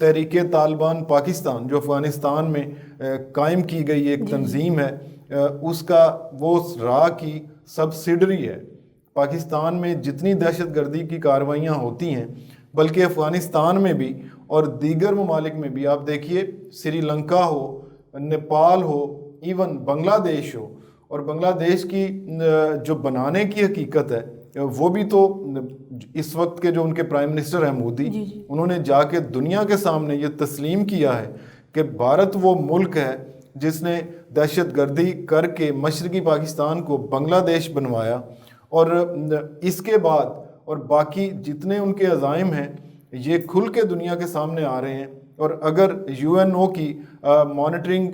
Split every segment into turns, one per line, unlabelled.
تحریک طالبان پاکستان جو افغانستان میں قائم کی گئی ایک تنظیم ہے، اس کا وہ راہ کی سبسڈری ہے۔ پاکستان میں جتنی دہشت گردی کی کارروائیاں ہوتی ہیں، بلکہ افغانستان میں بھی اور دیگر ممالک میں بھی، آپ دیکھیے سری لنکا ہو، نیپال ہو، ایون بنگلہ دیش ہو، اور بنگلہ دیش کی جو بنانے کی حقیقت ہے وہ بھی تو اس وقت کے جو ان کے پرائم منسٹر ہیں مودی، انہوں نے جا کے دنیا کے سامنے یہ تسلیم کیا ہے کہ بھارت وہ ملک ہے جس نے دہشت گردی کر کے مشرقی پاکستان کو بنگلہ دیش بنوایا، اور اس کے بعد اور باقی جتنے ان کے عزائم ہیں یہ کھل کے دنیا کے سامنے آ رہے ہیں۔ اور اگر UN کی مانیٹرنگ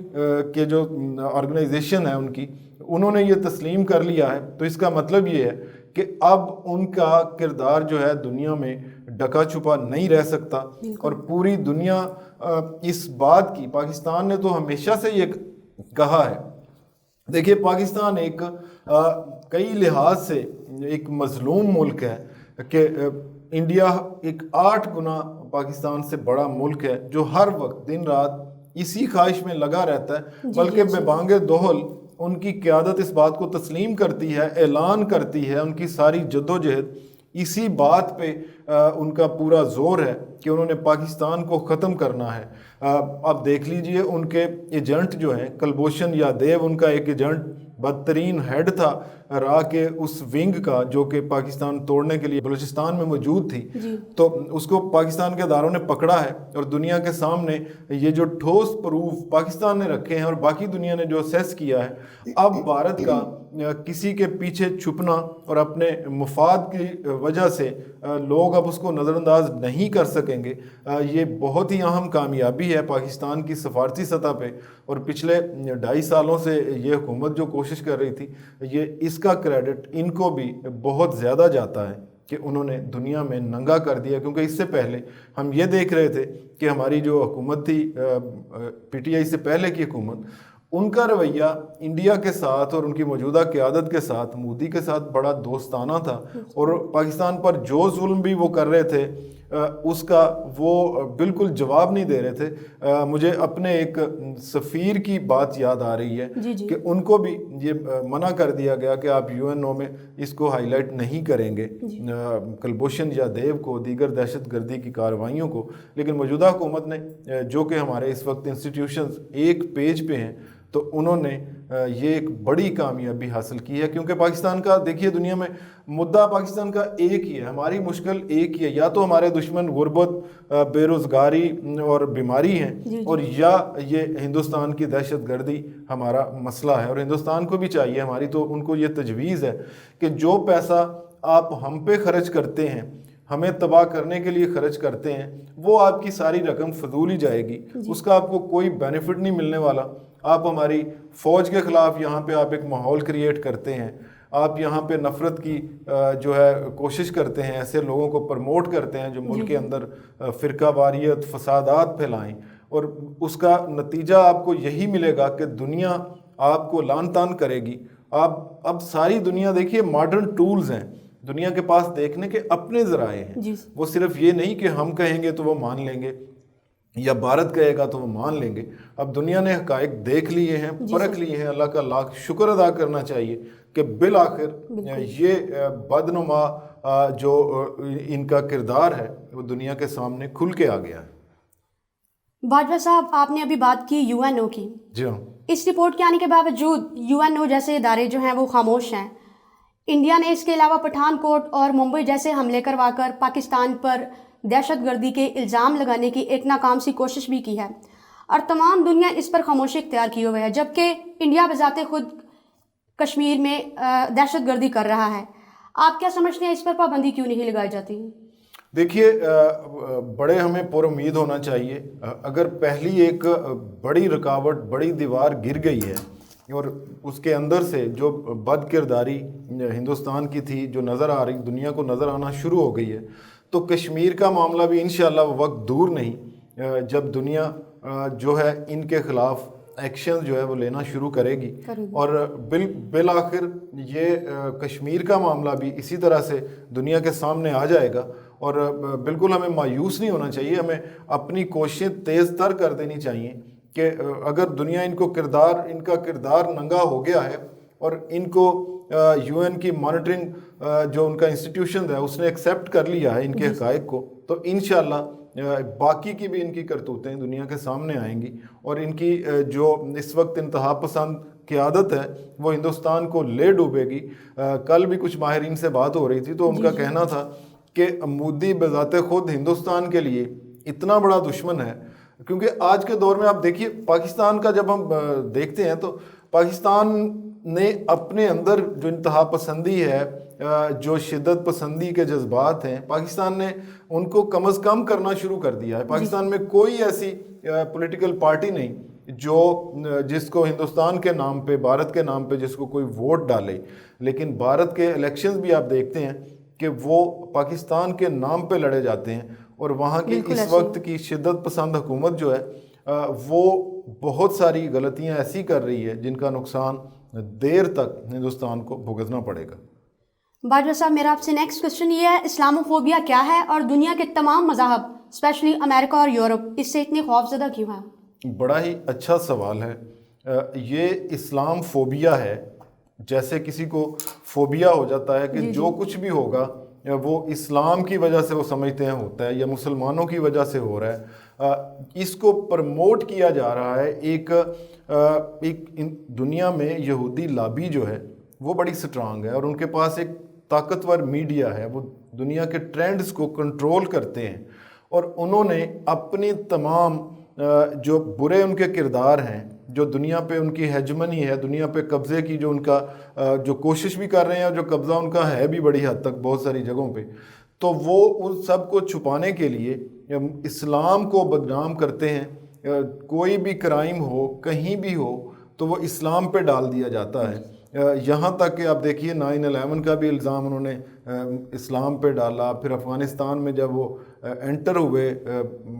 کے جو آرگنائزیشن ہے ان کی، انہوں نے یہ تسلیم کر لیا ہے، تو اس کا مطلب یہ ہے کہ اب ان کا کردار جو ہے دنیا میں ڈکا چھپا نہیں رہ سکتا، اور پوری دنیا اس بات کی، پاکستان نے تو ہمیشہ سے یہ کہا ہے، دیکھیے پاکستان ایک کئی لحاظ سے ایک مظلوم ملک ہے کہ انڈیا ایک 8 گنا پاکستان سے بڑا ملک ہے جو ہر وقت دن رات اسی خواہش میں لگا رہتا ہے، بلکہ بے بانگ دہل ان کی قیادت اس بات کو تسلیم کرتی ہے، اعلان کرتی ہے، ان کی ساری جدوجہد اسی بات پہ ان کا پورا زور ہے کہ انہوں نے پاکستان کو ختم کرنا ہے۔ آپ دیکھ لیجئے ان کے ایجنٹ جو ہیں، کلبھوشن یادیو ان کا ایک ایجنٹ، بدترین ہیڈ تھا راہ کے اس ونگ کا جو کہ پاکستان توڑنے کے لیے بلوچستان میں موجود تھی، تو اس کو پاکستان کے اداروں نے پکڑا ہے، اور دنیا کے سامنے یہ جو ٹھوس پروف پاکستان نے رکھے ہیں اور باقی دنیا نے جو اسیس کیا ہے، اب بھارت کا کسی کے پیچھے چھپنا اور اپنے مفاد کی وجہ سے لوگ اب اس کو نظر انداز نہیں کر سکیں گے۔ یہ بہت ہی اہم کامیابی ہے پاکستان کی سفارتی سطح پہ، اور پچھلے 2.5 سالوں سے یہ حکومت جو کوشش کر رہی تھی، یہ اس کا کریڈٹ ان کو بھی بہت زیادہ جاتا ہے کہ انہوں نے دنیا میں ننگا کر دیا، کیونکہ اس سے پہلے ہم یہ دیکھ رہے تھے کہ ہماری جو حکومت تھی PTI سے پہلے کی حکومت، ان کا رویہ انڈیا کے ساتھ اور ان کی موجودہ قیادت کے ساتھ، مودی کے ساتھ بڑا دوستانہ تھا، اور پاکستان پر جو ظلم بھی وہ کر رہے تھے اس کا وہ بالکل جواب نہیں دے رہے تھے۔ مجھے اپنے ایک سفیر کی بات یاد آ رہی ہے کہ ان کو بھی یہ منع کر دیا گیا کہ آپ UNO میں اس کو ہائی لائٹ نہیں کریں گے، کلبھوشن یادیو کو، دیگر دہشت گردی کی کارروائیوں کو، لیکن موجودہ حکومت نے جو کہ ہمارے اس وقت انسٹیٹیوشنز ایک پیج پہ ہیں، تو انہوں نے یہ ایک بڑی کامیابی حاصل کی ہے، کیونکہ پاکستان کا دیکھیے دنیا میں مدعا پاکستان کا ایک ہی ہے، ہماری مشکل ایک ہی ہے، یا تو ہمارے دشمن غربت، بے روزگاری اور بیماری ہیں، اور یا یہ ہندوستان کی دہشت گردی ہمارا مسئلہ ہے۔ اور ہندوستان کو بھی چاہیے، ہماری تو ان کو یہ تجویز ہے کہ جو پیسہ آپ ہم پہ خرچ کرتے ہیں، ہمیں تباہ کرنے کے لیے خرچ کرتے ہیں، وہ آپ کی ساری رقم فضول ہی جائے گی، اس کا آپ کو کوئی بینیفٹ نہیں ملنے والا۔ آپ ہماری فوج کے خلاف یہاں پہ آپ ایک ماحول کریٹ کرتے ہیں، آپ یہاں پہ نفرت کی جو ہے کوشش کرتے ہیں، ایسے لوگوں کو پرموٹ کرتے ہیں جو ملک کے اندر فرقہ واریت، فسادات پھیلائیں، اور اس کا نتیجہ آپ کو یہی ملے گا کہ دنیا آپ کو لعن طعن کرے گی۔ آپ اب ساری دنیا دیکھیے ماڈرن ٹولز ہیں دنیا کے پاس دیکھنے کے اپنے ذرائع ہیں، وہ صرف یہ نہیں کہ ہم کہیں گے تو وہ مان لیں گے یا بھارت کہے گا تو وہ مان لیں گے۔ اب دنیا نے حقائق دیکھ لیے ہیں، پرکھ لیے ہیں، اللہ کا لاکھ شکر ادا کرنا چاہیے کہ بالآخر یہ بدنما جو ان کا کردار ہے وہ دنیا کے سامنے کھل کے آ گیا ہے۔
باجوہ صاحب، آپ نے ابھی بات کی UNO کی،
جی ہاں،
اس رپورٹ کے آنے کے باوجود UNO جیسے ادارے جو ہیں وہ خاموش ہیں۔ انڈیا نے اس کے علاوہ پٹھان کوٹ اور ممبئی جیسے حملے کروا کر پاکستان پر دہشت گردی کے الزام لگانے کی ایک ناکام سی کوشش بھی کی ہے، اور تمام دنیا اس پر خاموشی اختیار کیے ہوئے ہے، جبکہ انڈیا بذات خود کشمیر میں دہشت گردی کر رہا ہے۔ آپ کیا سمجھتے ہیں اس پر پابندی کیوں نہیں لگائی جاتی؟
دیکھیے بڑے ہمیں پر امید ہونا چاہیے۔ اگر پہلی ایک بڑی رکاوٹ، بڑی دیوار گر گئی ہے اور اس کے اندر سے جو بد کرداری ہندوستان کی تھی جو نظر آ رہی، دنیا کو نظر آنا شروع ہو گئی ہے، تو کشمیر کا معاملہ بھی انشاءاللہ وقت دور نہیں جب دنیا جو ہے ان کے خلاف ایکشن جو ہے وہ لینا شروع کرے گی، اور بالآخر یہ کشمیر کا معاملہ بھی اسی طرح سے دنیا کے سامنے آ جائے گا، اور بالکل ہمیں مایوس نہیں ہونا چاہیے. ہمیں اپنی کوششیں تیز تر کر دینی چاہیے کہ اگر دنیا ان کا کردار ننگا ہو گیا ہے اور ان کو یو این کی مانیٹرنگ جو ان کا انسٹیٹیوشن ہے اس نے ایکسیپٹ کر لیا ہے ان کے حقائق کو, تو انشاءاللہ باقی کی بھی ان کی کرتوتیں دنیا کے سامنے آئیں گی, اور ان کی جو اس وقت انتہا پسند قیادت ہے وہ ہندوستان کو لے ڈوبے گی. کل بھی کچھ ماہرین سے بات ہو رہی تھی تو ان کا کہنا تھا کہ مودی بذات خود ہندوستان کے لیے اتنا بڑا دشمن ہے, کیونکہ آج کے دور میں آپ دیکھیے پاکستان کا جب ہم دیکھتے ہیں تو پاکستان نے اپنے اندر جو انتہا پسندی ہے, جو شدت پسندی کے جذبات ہیں, پاکستان نے ان کو کم از کم کرنا شروع کر دیا ہے. پاکستان میں کوئی ایسی پولیٹیکل پارٹی نہیں جس کو ہندوستان کے نام پہ, بھارت کے نام پہ جس کو کوئی ووٹ ڈالے, لیکن بھارت کے الیکشنز بھی آپ دیکھتے ہیں کہ وہ پاکستان کے نام پہ لڑے جاتے ہیں, اور وہاں کی اس وقت کی شدت پسند حکومت جو ہے وہ بہت ساری غلطیاں ایسی کر رہی ہے جن کا نقصان دیر تک ہندوستان کو بھگتنا پڑے گا.
باجوہ صاحب میرا آپ سے نیکسٹ کوشچن یہ ہے, اسلاموفوبیا کیا ہے اور دنیا کے تمام مذاہب اسپیشلی امریکہ اور یورپ اس سے اتنے خوفزدہ کیوں ہیں؟
بڑا ہی اچھا سوال ہے. یہ اسلام فوبیا ہے, جیسے کسی کو فوبیا ہو جاتا ہے کہ جو کچھ بھی ہوگا وہ اسلام کی وجہ سے وہ سمجھتے ہیں ہوتا ہے یا مسلمانوں کی وجہ سے ہو رہا ہے. اس کو پرموٹ کیا جا رہا ہے. ایک دنیا میں یہودی لابی جو ہے وہ بڑی سٹرانگ ہے, اور ان کے پاس ایک طاقتور میڈیا ہے, وہ دنیا کے ٹرینڈز کو کنٹرول کرتے ہیں, اور انہوں نے اپنی تمام جو برے ان کے کردار ہیں, جو دنیا پہ ان کی ہیجمنی ہے, دنیا پہ قبضے کی جو ان کا جو کوشش بھی کر رہے ہیں, اور جو قبضہ ان کا ہے بھی بڑی حد تک بہت ساری جگہوں پہ, تو وہ ان سب کو چھپانے کے لیے اسلام کو بدنام کرتے ہیں. کوئی بھی کرائم ہو کہیں بھی ہو تو وہ اسلام پہ ڈال دیا جاتا ہے. یہاں تک کہ آپ دیکھیے 9/11 کا بھی الزام انہوں نے اسلام پہ ڈالا. پھر افغانستان میں جب وہ انٹر ہوئے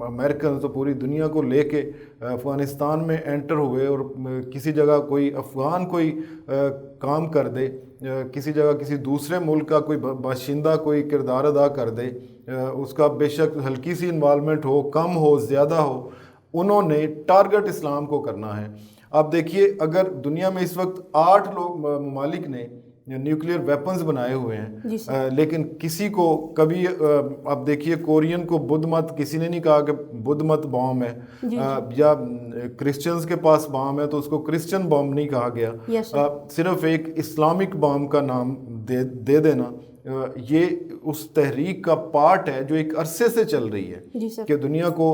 امریکن, تو پوری دنیا کو لے کے افغانستان میں انٹر ہوئے, اور کسی جگہ کوئی افغان کوئی کام کر دے, کسی جگہ کسی دوسرے ملک کا کوئی باشندہ کوئی کردار ادا کر دے, اس کا بے شک ہلکی سی انوالومنٹ ہو, کم ہو زیادہ ہو, انہوں نے ٹارگٹ اسلام کو کرنا ہے. آپ دیکھیے اگر دنیا میں اس وقت 8 ممالک نے نیوکلیئر ویپنز بنائے ہوئے ہیں, لیکن کسی کو کبھی آپ دیکھیے کورین کو بدھ مت, کسی نے نہیں کہا کہ بدھ مت بام ہے, یا کرسچنز کے پاس بام ہے تو اس کو کرسچن بام نہیں کہا گیا. صرف ایک اسلامک بام کا نام دے دینا یہ اس تحریک کا پارٹ ہے جو ایک عرصے سے چل رہی ہے کہ دنیا کو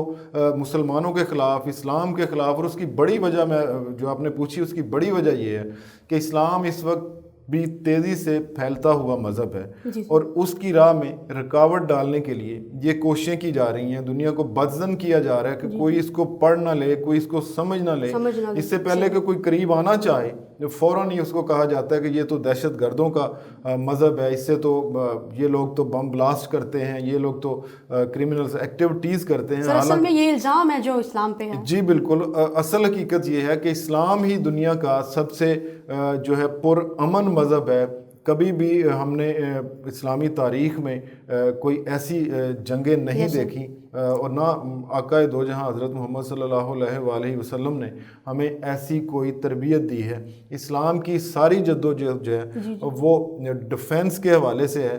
مسلمانوں کے خلاف, اسلام کے خلاف. اور اس کی بڑی وجہ میں جو آپ نے پوچھی, اس کی بڑی وجہ یہ ہے کہ اسلام اس وقت بھی تیزی سے پھیلتا ہوا مذہب ہے, اور اس کی راہ میں رکاوٹ ڈالنے کے لیے یہ کوششیں کی جا رہی ہیں. دنیا کو بدظن کیا جا رہا ہے کہ کوئی اس کو پڑھ نہ لے, کوئی اس کو سمجھ نہ لے. اس سے پہلے کہ کوئی قریب آنا چاہے فوراً ہی اس کو کہا جاتا ہے کہ یہ تو دہشت گردوں کا مذہب ہے, اس سے تو یہ لوگ تو بم بلاسٹ کرتے ہیں, یہ لوگ تو کرمنل ایکٹیویٹیز کرتے ہیں.
اصل میں یہ الزام ہے جو اسلام پہ ہے.
جی بالکل. اصل حقیقت یہ ہے کہ اسلام ہی دنیا کا سب سے جو ہے پر امن مذہب ہے. کبھی بھی ہم نے اسلامی تاریخ میں کوئی ایسی جنگیں نہیں دیکھی, اور نہ آقا دو جہاں حضرت محمد صلی اللہ علیہ وآلہ وسلم نے ہمیں ایسی کوئی تربیت دی ہے. اسلام کی ساری جدوجہد جو ہے وہ ڈیفنس کے حوالے سے ہے,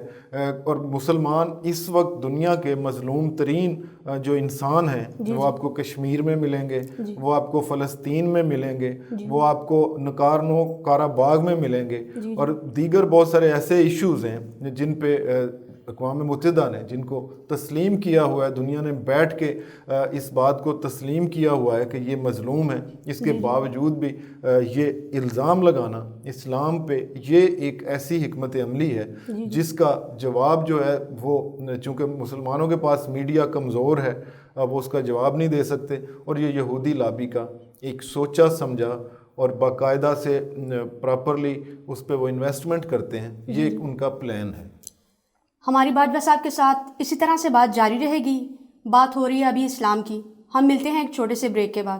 اور مسلمان اس وقت دنیا کے مظلوم ترین جو انسان ہیں وہ آپ کو کشمیر میں ملیں گے, وہ آپ کو فلسطین میں ملیں گے, وہ آپ کو نکارنو کاراباغ میں ملیں گے, اور دیگر بہت سارے ایسے ایشوز ہیں جن پہ اقوام متحدہ نے جن کو تسلیم کیا ہوا ہے, دنیا نے بیٹھ کے اس بات کو تسلیم کیا ہوا ہے کہ یہ مظلوم ہے. اس کے باوجود بھی یہ الزام لگانا اسلام پہ, یہ ایک ایسی حکمت عملی ہے جس کا جواب جو ہے وہ چونکہ مسلمانوں کے پاس میڈیا کمزور ہے وہ اس کا جواب نہیں دے سکتے, اور یہ یہودی لابی کا ایک سوچا سمجھا اور باقاعدہ سے پراپرلی اس پہ وہ انویسٹمنٹ کرتے ہیں, یہ ان کا پلان ہے.
ہماری باجوہ صاحب کے ساتھ اسی طرح سے بات جاری رہے گی. بات ہو رہی ہے ابھی اسلام کی. ہم ملتے ہیں ایک چھوٹے سے بریک کے بعد.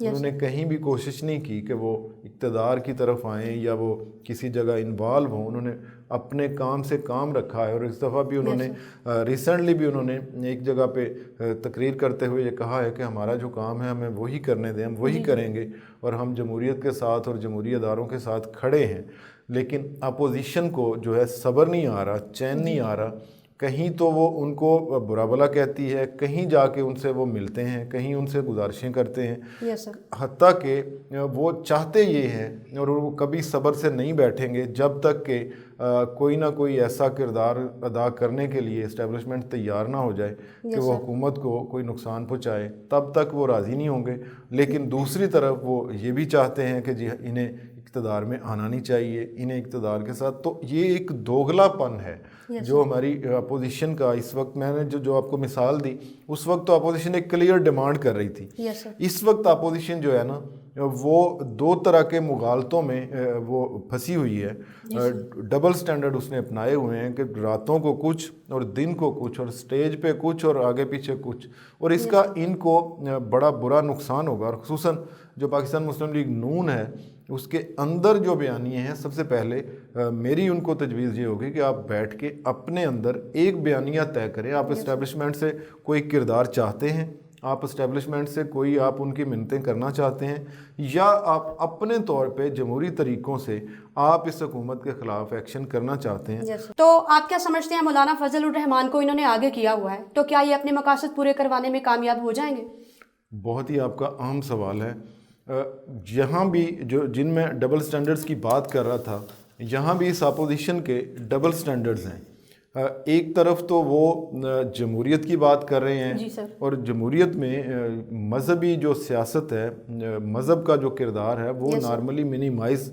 انہوں نے کہیں بھی کوشش نہیں کی کہ وہ اقتدار کی طرف آئیں یا وہ کسی جگہ انوالو ہوں. انہوں نے اپنے کام سے کام رکھا ہے. اور اس دفعہ بھی انہوں نے ریسنٹلی بھی انہوں نے ایک جگہ پہ تقریر کرتے ہوئے یہ کہا ہے کہ ہمارا جو کام ہے ہمیں وہی کرنے دیں، ہم وہی کریں گے اور ہم جمہوریت کے ساتھ اور جمہوری اداروں کے ساتھ کھڑے ہیں. لیکن اپوزیشن کو جو ہے صبر نہیں آ رہا، چین نہیں آ رہا. کہیں تو وہ ان کو برا بھلا کہتی ہے، کہیں جا کے ان سے وہ ملتے ہیں، کہیں ان سے گزارشیں کرتے ہیں. حتیٰ کہ وہ چاہتے یہ ہیں اور وہ کبھی صبر سے نہیں بیٹھیں گے جب تک کہ کوئی نہ کوئی ایسا کردار ادا کرنے کے لیے اسٹیبلشمنٹ تیار نہ ہو جائے کہ وہ حکومت کو کوئی نقصان پہنچائے، تب تک وہ راضی نہیں ہوں گے. لیکن دوسری طرف وہ یہ بھی چاہتے ہیں کہ جی انہیں اقتدار میں آنا نہیں چاہیے، انہیں اقتدار کے ساتھ. تو یہ ایک دوگلا پن ہے جو ہماری اپوزیشن کا اس وقت. میں نے جو آپ کو مثال دی، اس وقت تو اپوزیشن ایک کلیئر ڈیمانڈ کر رہی تھی. اس وقت اپوزیشن جو ہے نا وہ دو طرح کے مغالطوں میں وہ پھنسی ہوئی ہے. ڈبل سٹینڈرڈ اس نے اپنائے ہوئے ہیں کہ راتوں کو کچھ اور دن کو کچھ اور سٹیج پہ کچھ اور آگے پیچھے کچھ. اور اس کا ان کو بڑا برا نقصان ہوگا. اور خصوصاً جو پاکستان مسلم لیگ نون ہے اس کے اندر جو بیانیے ہیں، سب سے پہلے میری ان کو تجویز یہ ہوگی کہ آپ بیٹھ کے اپنے اندر ایک بیانیہ طے کریں. آپ اسٹیبلشمنٹ سے کوئی کردار چاہتے ہیں، آپ اسٹیبلشمنٹ سے کوئی آپ ان کی منتیں کرنا چاہتے ہیں، یا آپ اپنے طور پہ جمہوری طریقوں سے آپ اس حکومت کے خلاف ایکشن کرنا چاہتے ہیں.
تو آپ کیا سمجھتے ہیں مولانا فضل الرحمان کو انہوں نے آگے کیا ہوا ہے، تو کیا یہ اپنے مقاصد پورے کروانے میں کامیاب ہو جائیں گے؟
بہت ہی آپ کا اہم سوال ہے. یہاں بھی جن میں ڈبل سٹینڈرڈز کی بات کر رہا تھا، یہاں بھی اس اپوزیشن کے ڈبل سٹینڈرڈز ہیں. ایک طرف تو وہ جمہوریت کی بات کر رہے ہیں اور جمہوریت میں مذہبی جو سیاست ہے، مذہب کا جو کردار ہے وہ نارملی منیمائز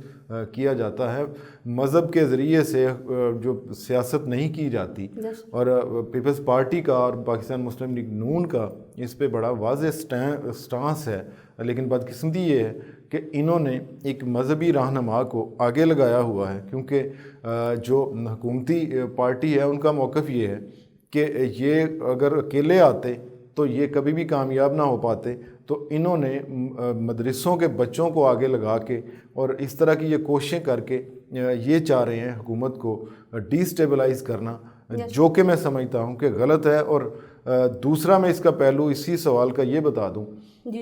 کیا جاتا ہے. مذہب کے ذریعے سے جو سیاست نہیں کی جاتی. اور پیپلز پارٹی کا اور پاکستان مسلم لیگ نون کا اس پہ بڑا واضح سٹانس ہے. لیکن بدقسمتی یہ ہے کہ انہوں نے ایک مذہبی رہنما کو آگے لگایا ہوا ہے، کیونکہ جو حکومتی پارٹی ہے ان کا موقف یہ ہے کہ یہ اگر اکیلے آتے تو یہ کبھی بھی کامیاب نہ ہو پاتے. تو انہوں نے مدرسوں کے بچوں کو آگے لگا کے اور اس طرح کی یہ کوششیں کر کے یہ چاہ رہے ہیں حکومت کو ڈی سٹیبلائز کرنا، جو کہ میں سمجھتا ہوں کہ غلط ہے. اور دوسرا میں اس کا پہلو اسی سوال کا یہ بتا دوں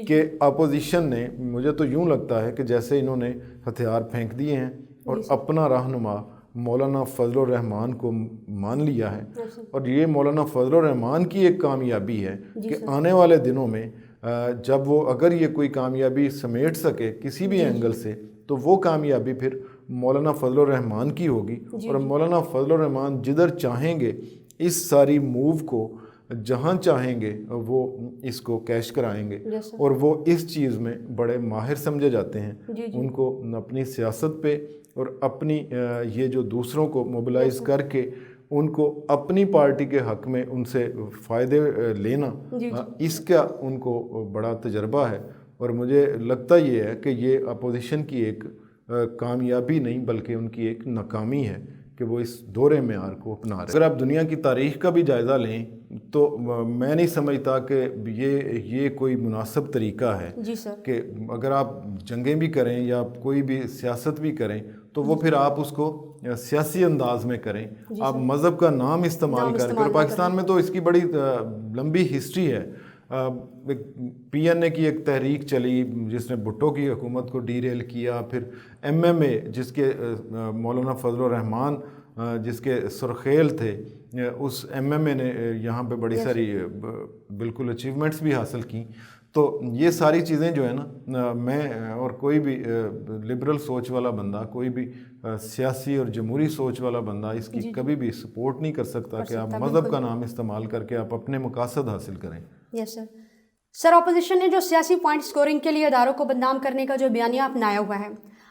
کہ اپوزیشن نے، مجھے تو یوں لگتا ہے کہ جیسے انہوں نے ہتھیار پھینک دیے ہیں اور اپنا رہنما مولانا فضل الرحمان کو مان لیا ہے. اور یہ مولانا فضل الرحمان کی ایک کامیابی ہے کہ آنے والے دنوں میں جب وہ اگر یہ کوئی کامیابی سمیٹ سکے کسی بھی اینگل سے، تو وہ کامیابی پھر مولانا فضل الرحمان کی ہوگی. اور مولانا فضل الرحمان جدھر چاہیں گے اس ساری موو کو، جہاں چاہیں گے وہ اس کو کیش کرائیں گے. اور وہ اس چیز میں بڑے ماہر سمجھے جاتے ہیں. ان کو اپنی سیاست پہ اور اپنی یہ جو دوسروں کو موبلائز کر کے ان کو اپنی پارٹی کے حق میں ان سے فائدے لینا، اس کا ان کو بڑا تجربہ ہے. اور مجھے لگتا یہ ہے کہ یہ اپوزیشن کی ایک کامیابی نہیں بلکہ ان کی ایک ناکامی ہے کہ وہ اس دورے معیار کو اپنا رہے ہیں. اگر آپ دنیا کی تاریخ کا بھی جائزہ لیں تو میں نہیں سمجھتا کہ یہ کوئی مناسب طریقہ ہے کہ اگر آپ جنگیں بھی کریں یا کوئی بھی سیاست بھی کریں تو وہ پھر آپ اس کو سیاسی انداز میں کریں. آپ مذہب کا نام استعمال کر کے، اور پاکستان میں تو اس کی بڑی لمبی ہسٹری ہے. پی این اے کی ایک تحریک چلی جس نے بھٹو کی حکومت کو ڈی ریل کیا. پھر ایم ایم اے جس کے مولانا فضل الرحمان جس کے سرخیل تھے، اس ایم ایم اے نے یہاں پہ بڑی ساری بالکل اچیومنٹس بھی حاصل کی. تو یہ ساری چیزیں جو ہے نا، میں اور کوئی بھی لبرل سوچ والا بندہ، کوئی بھی سیاسی اور جمہوری سوچ والا بندہ اس کی کبھی بھی سپورٹ نہیں کر سکتا کہ آپ مذہب کا نام استعمال کر کے آپ اپنے مقاصد حاصل کریں.
یس سر. سر، اپوزیشن نے جو سیاسی پوائنٹ سکورنگ کے لیے اداروں کو بدنام کرنے کا جو بیانیہ اپنایا ہوا ہے،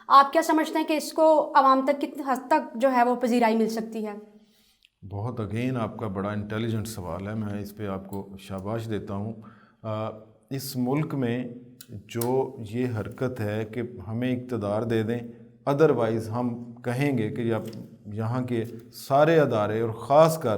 آپ کیا سمجھتے ہیں کہ اس کو عوام تک کتنی حد تک جو ہے وہ پذیرائی مل سکتی ہے؟
بہت اگین آپ کا بڑا انٹیلیجنٹ سوال ہے، میں اس پہ آپ کو شاباش دیتا ہوں. اس ملک میں جو یہ حرکت ہے کہ ہمیں اقتدار دے دیں، ادروائز ہم کہیں گے کہ یہاں کے سارے ادارے اور خاص کر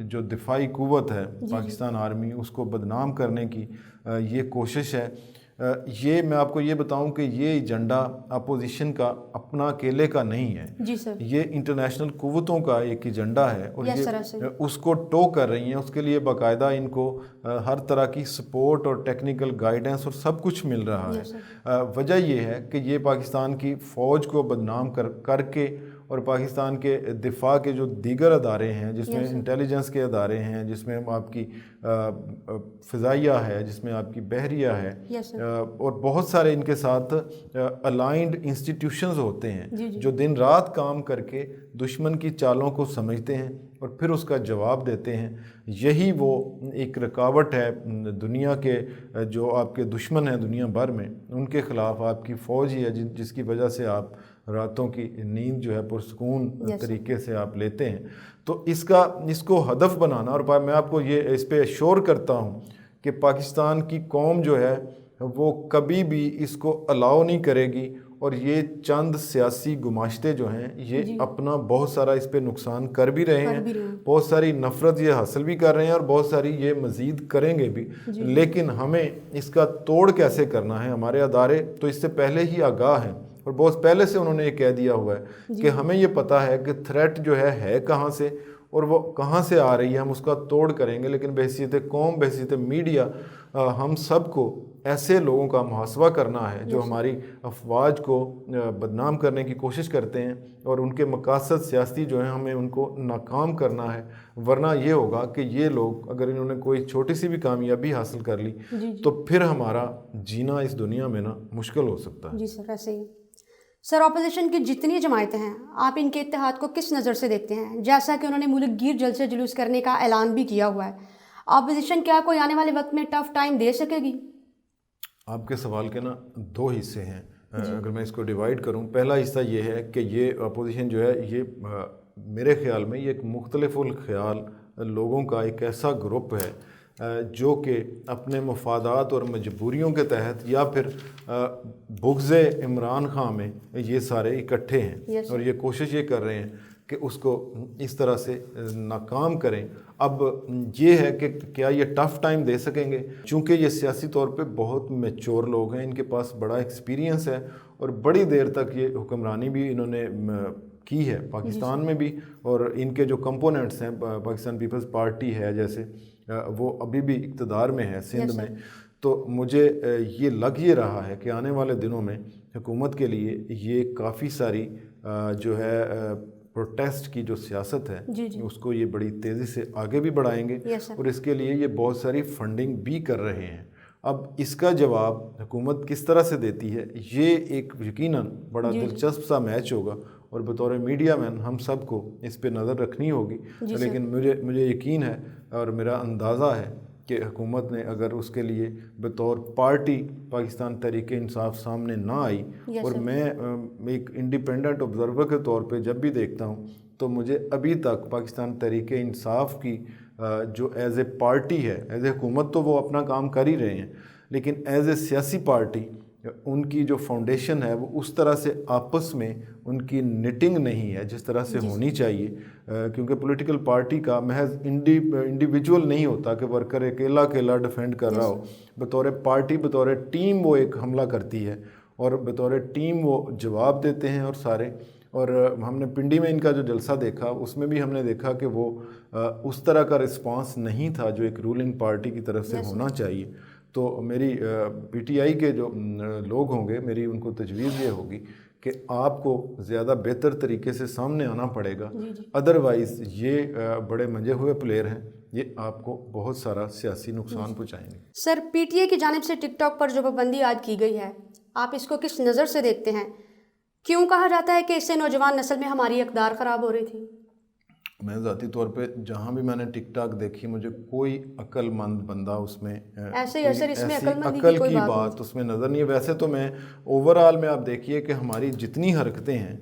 جو دفاعی قوت ہے پاکستان آرمی اس کو بدنام کرنے کی یہ کوشش ہے. یہ میں آپ کو یہ بتاؤں کہ یہ ایجنڈا اپوزیشن کا اپنا اکیلے کا نہیں ہے.
جی سر.
یہ انٹرنیشنل قوتوں کا ایک ایجنڈا ہے اور یہ اس کو ٹو کر رہی ہیں. اس کے لیے باقاعدہ ان کو ہر طرح کی سپورٹ اور ٹیکنیکل گائیڈنس اور سب کچھ مل رہا ہے. وجہ یہ ہے کہ یہ پاکستان کی فوج کو بدنام کر کے اور پاکستان کے دفاع کے جو دیگر ادارے ہیں جس میں انٹیلیجنس کے ادارے ہیں, جس میں آپ کی فضائیہ ہے, جس میں آپ کی بحریہ ہے, اور بہت سارے ان کے ساتھ الائنڈ انسٹیٹیوشنز ہوتے ہیں جو دن رات کام کر کے دشمن کی چالوں کو سمجھتے ہیں اور پھر اس کا جواب دیتے ہیں. یہی وہ ایک رکاوٹ ہے دنیا کے جو آپ کے دشمن ہیں دنیا بھر میں, ان کے خلاف آپ کی فوج ہی ہے جس کی وجہ سے آپ راتوں کی نیند جو ہے پرسکون طریقے سے آپ لیتے ہیں. تو اس کو ہدف بنانا, اور میں آپ کو یہ اس پہ ایشور کرتا ہوں کہ پاکستان کی قوم جو ہے وہ کبھی بھی اس کو الاؤ نہیں کرے گی, اور یہ چند سیاسی گماشتے جو ہیں یہ اپنا بہت سارا اس پہ نقصان کر بھی رہے ہیں, بہت ساری نفرت یہ حاصل بھی کر رہے ہیں اور بہت ساری یہ مزید کریں گے بھی. لیکن ہمیں اس کا توڑ کیسے کرنا ہے, ہمارے ادارے تو اس سے پہلے ہی آگاہ ہیں اور بہت پہلے سے انہوں نے یہ کہہ دیا ہوا ہے کہ ہمیں یہ پتہ ہے کہ تھریٹ جو ہے کہاں سے اور وہ کہاں سے آ رہی ہے, ہم اس کا توڑ کریں گے. لیکن بحیثیت قوم, بحیثیت میڈیا, ہم سب کو ایسے لوگوں کا محاسبہ کرنا ہے جو ہماری افواج کو بدنام کرنے کی کوشش کرتے ہیں اور ان کے مقاصد سیاسی جو ہیں ہمیں ان کو ناکام کرنا ہے. ورنہ یہ ہوگا کہ یہ لوگ اگر انہوں نے کوئی چھوٹی سی بھی کامیابی حاصل کر لی تو پھر ہمارا جینا اس دنیا میں مشکل ہو سکتا ہے.
جی سر, ایسے ہی. سر, اپوزیشن کی جتنی جماعتیں ہیں آپ ان کے اتحاد کو کس نظر سے دیکھتے ہیں؟ جیسا کہ انہوں نے ملک گیر جلسے جلوس کرنے کا اعلان بھی کیا ہوا ہے, اپوزیشن کیا کوئی آنے والے وقت میں ٹف ٹائم دے سکے گی؟
آپ کے سوال کے دو حصے ہیں. اگر میں اس کو ڈیوائیڈ کروں, پہلا حصہ یہ ہے کہ یہ اپوزیشن جو ہے یہ میرے خیال میں یہ ایک مختلف الخیال لوگوں کا ایک ایسا گروپ ہے جو کہ اپنے مفادات اور مجبوریوں کے تحت یا پھر بغض عمران خان میں یہ سارے اکٹھے ہیں اور یہ کوشش یہ کر رہے ہیں کہ اس کو اس طرح سے ناکام کریں. اب یہ ہے کہ کیا یہ ٹف ٹائم دے سکیں گے؟ چونکہ یہ سیاسی طور پہ بہت میچور لوگ ہیں, ان کے پاس بڑا ایکسپیرینس ہے اور بڑی دیر تک یہ حکمرانی بھی انہوں نے کی ہے پاکستان میں بھی, اور ان کے جو کمپوننٹس ہیں پاکستان پیپلز پارٹی ہے جیسے وہ ابھی بھی اقتدار میں ہے سندھ میں. تو مجھے یہ لگ یہ رہا ہے کہ آنے والے دنوں میں حکومت کے لیے یہ کافی ساری جو ہے پروٹیسٹ کی جو سیاست ہے اس کو یہ بڑی تیزی سے آگے بھی بڑھائیں گے اور اس کے لیے یہ بہت ساری فنڈنگ بھی کر رہے ہیں. اب اس کا جواب حکومت کس طرح سے دیتی ہے یہ ایک یقیناً بڑا دلچسپ سا میچ ہوگا, اور بطور میڈیا مین ہم سب کو اس پہ نظر رکھنی ہوگی. لیکن مجھے یقین ہے اور میرا اندازہ ہے کہ حکومت نے اگر اس کے لیے بطور پارٹی پاکستان تحریک انصاف سامنے نہ آئی, اور میں ایک انڈیپینڈنٹ آبزرور کے طور پہ جب بھی دیکھتا ہوں تو مجھے ابھی تک پاکستان تحریک انصاف کی جو ایز اے پارٹی ہے, ایز اے حکومت تو وہ اپنا کام کر ہی رہے ہیں, لیکن ایز اے سیاسی پارٹی ان کی جو فاؤنڈیشن ہے وہ اس طرح سے آپس میں ان کی نٹنگ نہیں ہے جس طرح سے ہونی چاہیے. کیونکہ پولیٹیکل پارٹی کا محض انڈیویجول نہیں ہوتا کہ ورکر اکیلا ڈیفینڈ کر رہا ہو. بطور پارٹی, بطور ٹیم وہ ایک حملہ کرتی ہے اور بطور ٹیم وہ جواب دیتے ہیں اور سارے. اور ہم نے پنڈی میں ان کا جو جلسہ دیکھا اس میں بھی ہم نے دیکھا کہ وہ اس طرح کا رسپانس نہیں تھا جو ایک رولنگ پارٹی کی طرف سے ہونا چاہیے. تو میری پی ٹی آئی کے جو لوگ ہوں گے, میری ان کو تجویز یہ ہوگی کہ آپ کو زیادہ بہتر طریقے سے سامنے آنا پڑے گا. ادروائز یہ بڑے منجے ہوئے پلیئر ہیں, یہ آپ کو بہت سارا سیاسی نقصان پہنچائیں گے.
سر, پی ٹی آئی کی جانب سے ٹک ٹاک پر جو پابندی عائد کی گئی ہے آپ اس کو کس نظر سے دیکھتے ہیں؟ کیوں کہا جاتا ہے کہ اس سے نوجوان نسل میں ہماری اقدار خراب ہو رہی تھی؟
میں ذاتی طور پہ جہاں بھی میں نے ٹک ٹاک دیکھی مجھے کوئی عقل مند بندہ اس میں
ایسے اس میں
عقل کی بات اس میں نظر نہیں ہے. ویسے تو میں اوور آل میں آپ دیکھیے کہ ہماری جتنی حرکتیں ہیں,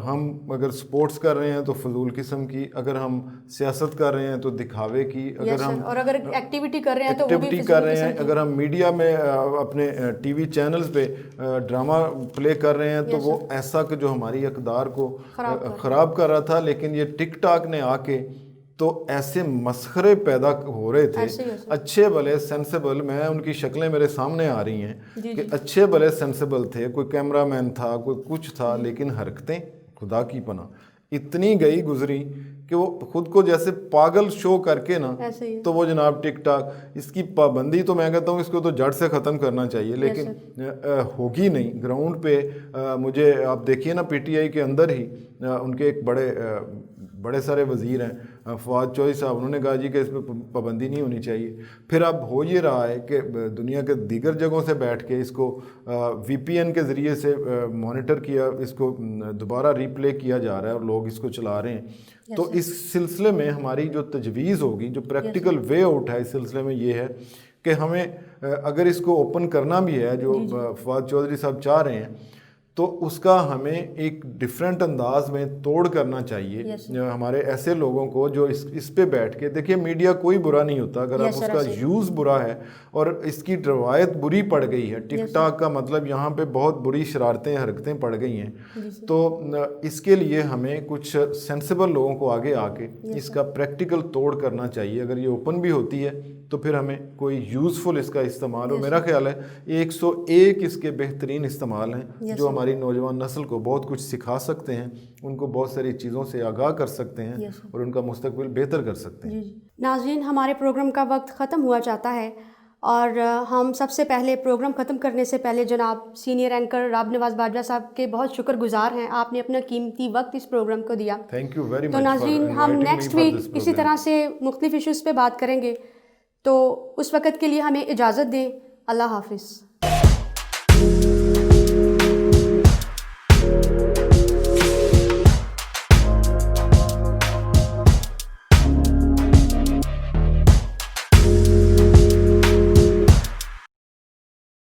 ہم اگر سپورٹس کر رہے ہیں تو فضول قسم کی, اگر ہم سیاست کر رہے ہیں تو دکھاوے کی, اگر ہم
اور اگر ایکٹیویٹی کر رہے ہیں تو
ایکٹیویٹی کر رہے ہیں, اگر ہم میڈیا میں اپنے ٹی وی چینلز پہ ڈرامہ پلے کر رہے ہیں تو وہ ایسا کہ جو ہماری اقدار کو خراب کر رہا تھا. لیکن یہ ٹک ٹاک نے آ کے تو ایسے مسخرے پیدا ہو رہے تھے،
ایسے ہی
اچھے بھلے سینسیبل، میں ان کی شکلیں میرے سامنے آ رہی ہیں کہ اچھے بھلے سینسیبل تھے، کوئی کیمرہ مین تھا، کوئی کچھ تھا، لیکن حرکتیں خدا کی پناہ اتنی گئی گزری کہ وہ خود کو جیسے پاگل شو کر کے نا، تو وہ جناب ٹک ٹاک، اس کی پابندی تو میں کہتا ہوں اس کو تو جڑ سے ختم کرنا چاہیے، لیکن ہوگی نہیں گراؤنڈ پہ۔ مجھے آپ دیکھیے نا، پی ٹی آئی کے اندر ہی ان کے ایک بڑے سارے وزیر ہیں، فواد چوہدری صاحب، انہوں نے کہا جی کہ اس پہ پابندی نہیں ہونی چاہیے۔ پھر اب ہو یہ رہا ہے کہ دنیا کے دیگر جگہوں سے بیٹھ کے اس کو وی پی این کے ذریعے سے مانیٹر کیا، اس کو دوبارہ ری پلے کیا جا رہا ہے اور لوگ اس کو چلا رہے ہیں۔ تو اس سلسلے میں ہماری جو تجویز ہوگی، جو پریکٹیکل وے آؤٹ ہے اس سلسلے میں، یہ ہے کہ ہمیں اگر اس کو اوپن کرنا بھی ہے جو فواد چوہدری صاحب چاہ رہے ہیں، تو اس کا ہمیں ایک ڈیفرنٹ انداز میں توڑ کرنا چاہیے ہمارے ایسے لوگوں کو جو اس پہ بیٹھ کے، دیکھیے میڈیا کوئی برا نہیں ہوتا، اگر آپ اس کا یوز برا ہے اور اس کی روایت بری پڑ گئی ہے، ٹک ٹاک کا مطلب یہاں پہ بہت بری شرارتیں حرکتیں پڑ گئی ہیں، تو اس کے لیے ہمیں کچھ سینسیبل لوگوں کو آگے آ کے اس کا پریکٹیکل توڑ کرنا چاہیے۔ اگر یہ اوپن بھی ہوتی ہے تو پھر ہمیں کوئی یوزفل اس کا استعمال ہو۔ میرا خیال ہے 101 اس کے بہترین استعمال ہیں جو ہماری نوجوان نسل کو بہت کچھ سکھا سکتے ہیں، ان کو بہت ساری چیزوں سے آگاہ کر سکتے ہیں اور ان کا مستقبل بہتر کر سکتے ہیں۔
ناظرین، ہمارے پروگرام کا وقت ختم ہوا چاہتا ہے، اور ہم سب سے پہلے پروگرام ختم کرنے سے پہلے جناب سینئر اینکر راب نواز باجوہ صاحب کے بہت شکر گزار ہیں، آپ نے اپنا قیمتی وقت اس پروگرام کو دیا۔
Thank you very much.
تو ناظرین، ہم نیکسٹ ویک اسی طرح سے مختلف ایشوز پہ بات کریں گے، تو اس وقت کے لیے ہمیں اجازت دیں۔ اللہ حافظ۔